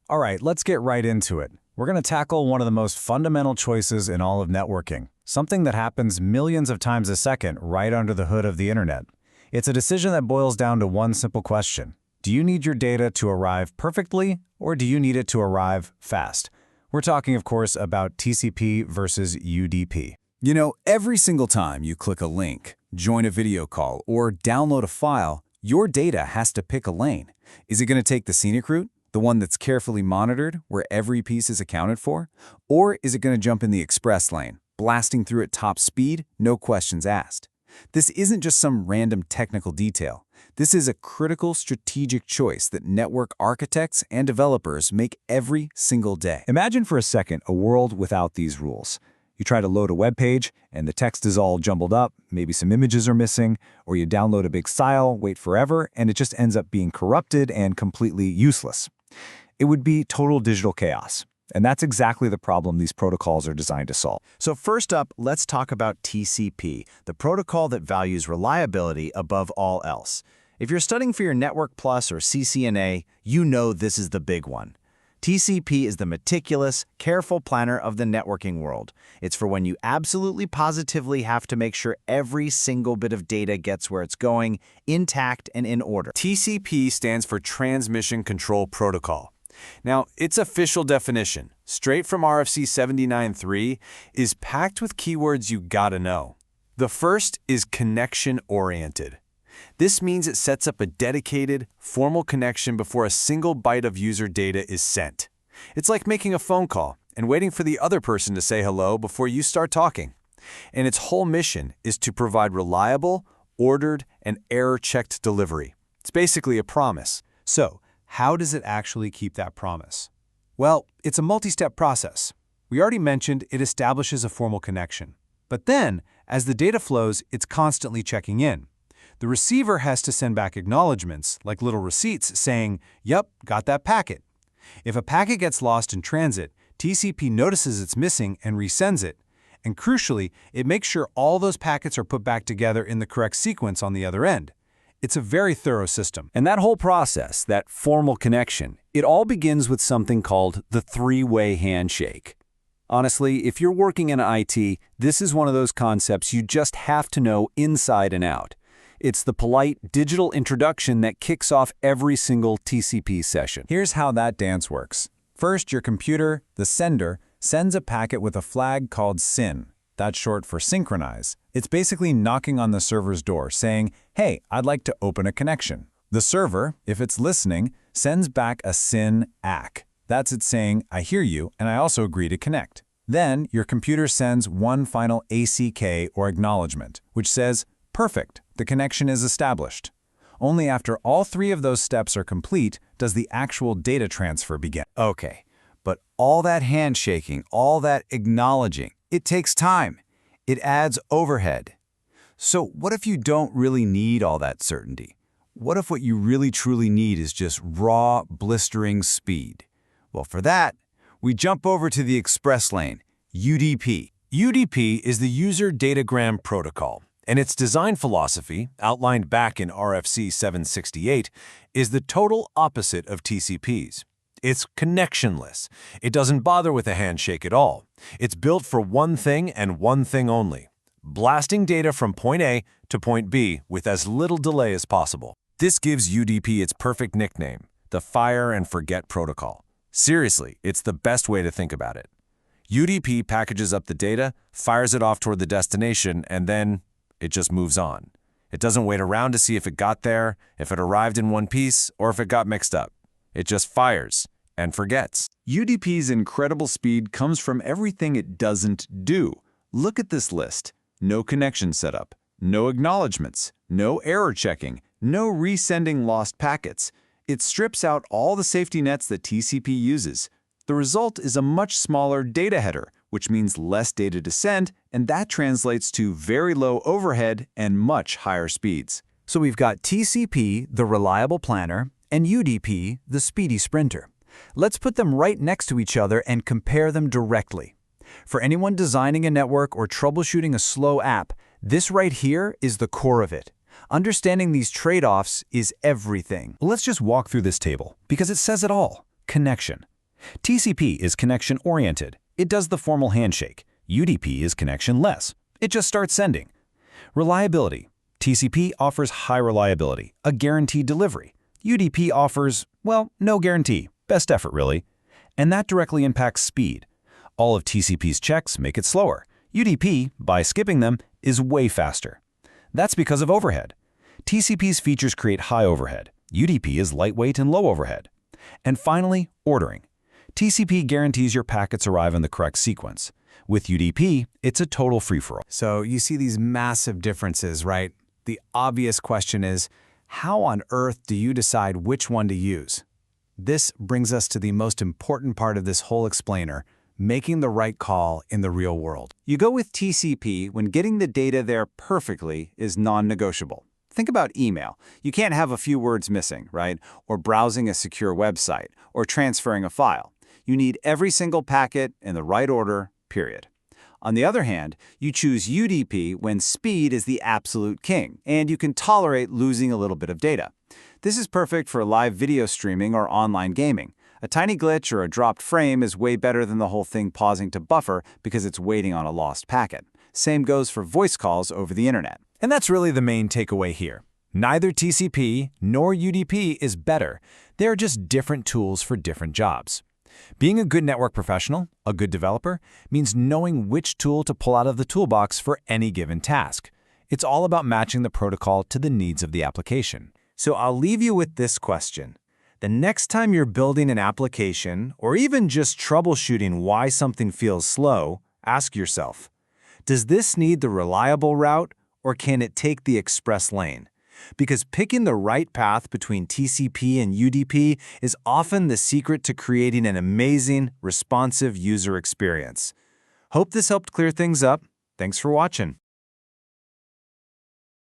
All right, let's get right into it. We're going to tackle one of the most fundamental choices in all of networking, something that happens millions of times a second right under the hood of the internet. It's a decision that boils down to one simple question. Do you need your data to arrive perfectly, or do you need it to arrive fast? We're talking, of course, about TCP versus UDP. You know, every single time you click a link, join a video call, or download a file, your data has to pick a lane. Is it going to take the scenic route, the one that's carefully monitored, where every piece is accounted for? Or is it going to jump in the express lane, blasting through at top speed, no questions asked? This isn't just some random technical detail. This is a critical strategic choice that network architects and developers make every single day. Imagine for a second a world without these rules. You try to load a web page, and the text is all jumbled up, maybe some images are missing, or you download a big file, wait forever, and it just ends up being corrupted and completely useless. It would be total digital chaos. And that's exactly the problem these protocols are designed to solve. So first up, let's talk about TCP, the protocol that values reliability above all else. If you're studying for your Network Plus or CCNA, you know this is the big one. TCP is the meticulous, careful planner of the networking world. It's for when you absolutely positively have to make sure every single bit of data gets where it's going, intact and in order. TCP stands for Transmission Control Protocol. Now, its official definition, straight from RFC 79.3, is packed with keywords you gotta know. The first is connection-oriented. This means it sets up a dedicated, formal connection before a single byte of user data is sent. It's like making a phone call and waiting for the other person to say hello before you start talking. And its whole mission is to provide reliable, ordered, and error-checked delivery. It's basically a promise. So, how does it actually keep that promise? Well, it's a multi-step process. We already mentioned it establishes a formal connection. But then, as the data flows, it's constantly checking in. The receiver has to send back acknowledgments, like little receipts saying, "Yep, got that packet." If a packet gets lost in transit, TCP notices it's missing and resends it. And crucially, it makes sure all those packets are put back together in the correct sequence on the other end. It's a very thorough system. And that whole process, that formal connection, it all begins with something called the three-way handshake. Honestly, if you're working in IT, this is one of those concepts you just have to know inside and out. It's the polite digital introduction that kicks off every single TCP session. Here's how that dance works. First, your computer, the sender, sends a packet with a flag called SYN. That's short for synchronize. It's basically knocking on the server's door saying, "Hey, I'd like to open a connection." The server, if it's listening, sends back a SYN ACK. That's it saying, "I hear you, and I also agree to connect." Then, your computer sends one final ACK or acknowledgement, which says, "Perfect, the connection is established." Only after all three of those steps are complete does the actual data transfer begin. Okay, but all that handshaking, all that acknowledging, it takes time. It adds overhead. So what if you don't really need all that certainty? What if what you really truly need is just raw, blistering speed? Well, for that, we jump over to the express lane, UDP. UDP is the User Datagram Protocol, and its design philosophy, outlined back in RFC 768, is the total opposite of TCP's. It's connectionless. It doesn't bother with a handshake at all. It's built for one thing and one thing only: blasting data from point A to point B with as little delay as possible. This gives UDP its perfect nickname, the Fire and Forget Protocol. Seriously, it's the best way to think about it. UDP packages up the data, fires it off toward the destination, and then it just moves on. It doesn't wait around to see if it got there, if it arrived in one piece, or if it got mixed up. It just fires and forgets. UDP's incredible speed comes from everything it doesn't do. Look at this list. No connection setup, no acknowledgments, no error checking, no resending lost packets. It strips out all the safety nets that TCP uses. The result is a much smaller data header, which means less data to send, and that translates to very low overhead and much higher speeds. So we've got TCP, the reliable planner, and UDP, the speedy sprinter. Let's put them right next to each other and compare them directly. For anyone designing a network or troubleshooting a slow app, this right here is the core of it. Understanding these trade-offs is everything. Let's just walk through this table, because it says it all. Connection. TCP is connection-oriented. It does the formal handshake. UDP is connection-less. It just starts sending. Reliability. TCP offers high reliability, a guaranteed delivery. UDP offers, well, no guarantee, best effort really. And that directly impacts speed. All of TCP's checks make it slower. UDP, by skipping them, is way faster. That's because of overhead. TCP's features create high overhead. UDP is lightweight and low overhead. And finally, ordering. TCP guarantees your packets arrive in the correct sequence. With UDP, it's a total free-for-all. So you see these massive differences, right? The obvious question is, how on earth do you decide which one to use? This brings us to the most important part of this whole explainer, making the right call in the real world. You go with TCP when getting the data there perfectly is non-negotiable. Think about email. You can't have a few words missing, right? Or browsing a secure website, or transferring a file. You need every single packet in the right order, period. On the other hand, you choose UDP when speed is the absolute king, and you can tolerate losing a little bit of data. This is perfect for live video streaming or online gaming. A tiny glitch or a dropped frame is way better than the whole thing pausing to buffer because it's waiting on a lost packet. Same goes for voice calls over the internet. And that's really the main takeaway here. Neither TCP nor UDP is better. They're just different tools for different jobs. Being a good network professional, a good developer, means knowing which tool to pull out of the toolbox for any given task. It's all about matching the protocol to the needs of the application. So I'll leave you with this question. The next time you're building an application, or even just troubleshooting why something feels slow, ask yourself, does this need the reliable route, or can it take the express lane? Because picking the right path between TCP and UDP is often the secret to creating an amazing, responsive user experience. Hope this helped clear things up. Thanks for watching.